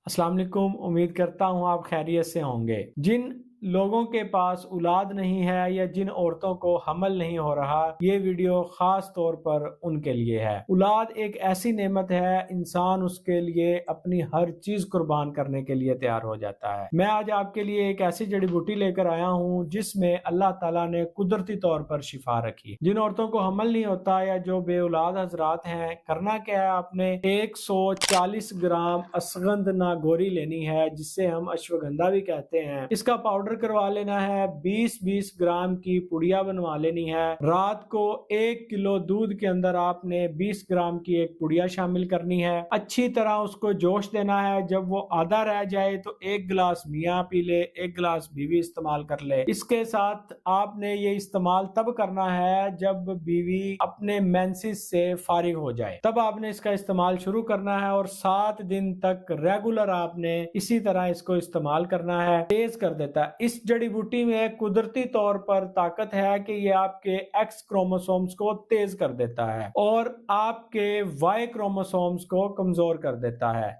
السلام علیکم، امید کرتا ہوں آپ خیریت سے ہوں گے۔ جن لوگوں کے پاس اولاد نہیں ہے یا جن عورتوں کو حمل نہیں ہو رہا، یہ ویڈیو خاص طور پر ان کے لیے ہے۔ اولاد ایک ایسی نعمت ہے، انسان اس کے لیے اپنی ہر چیز قربان کرنے کے لیے تیار ہو جاتا ہے۔ میں آج آپ کے لیے ایک ایسی جڑی بوٹی لے کر آیا ہوں جس میں اللہ تعالیٰ نے قدرتی طور پر شفا رکھی۔ جن عورتوں کو حمل نہیں ہوتا یا جو بے اولاد حضرات ہیں، کرنا کیا ہے، آپ نے 140 گرام اشوگندھا گوری لینی ہے، جس سے ہم اشوگندھا بھی کہتے ہیں۔ اس کا پاؤڈر کروا لینا ہے، 20 گرام کی پڑیا بنوا لینی ہے۔ رات کو 1 کلو دودھ کے اندر آپ نے 20 گرام کی ایک پڑیا شامل کرنی ہے۔ اچھی طرح اس کو جوش دینا ہے۔ جب وہ آدھا رہ جائے تو 1 گلاس میاں پی لے، 1 گلاس بیوی استعمال کر لے۔ اس کے ساتھ آپ نے یہ استعمال تب کرنا ہے جب بیوی اپنے مینسز سے فارغ ہو جائے، تب آپ نے اس کا استعمال شروع کرنا ہے اور 7 دن تک ریگولر آپ نے اسی طرح اس کو استعمال کرنا ہے۔ تیز کر دیتا ہے۔ اس جڑی بوٹی میں قدرتی طور پر طاقت ہے کہ یہ آپ کے ایکس کروموسومز کو تیز کر دیتا ہے اور آپ کے وائی کروموسومز کو کمزور کر دیتا ہے۔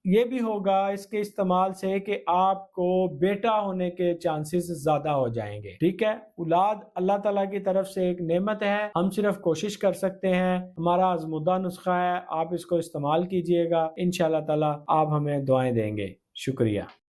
یہ بھی ہوگا اس کے استعمال سے کہ آپ کو بیٹا ہونے کے چانسز زیادہ ہو جائیں گے۔ ٹھیک ہے، اولاد اللہ تعالیٰ کی طرف سے ایک نعمت ہے، ہم صرف کوشش کر سکتے ہیں۔ ہمارا آزمودہ نسخہ ہے، آپ اس کو استعمال کیجئے گا، انشاءاللہ تعالیٰ آپ ہمیں دعائیں دیں گے۔ شکریہ۔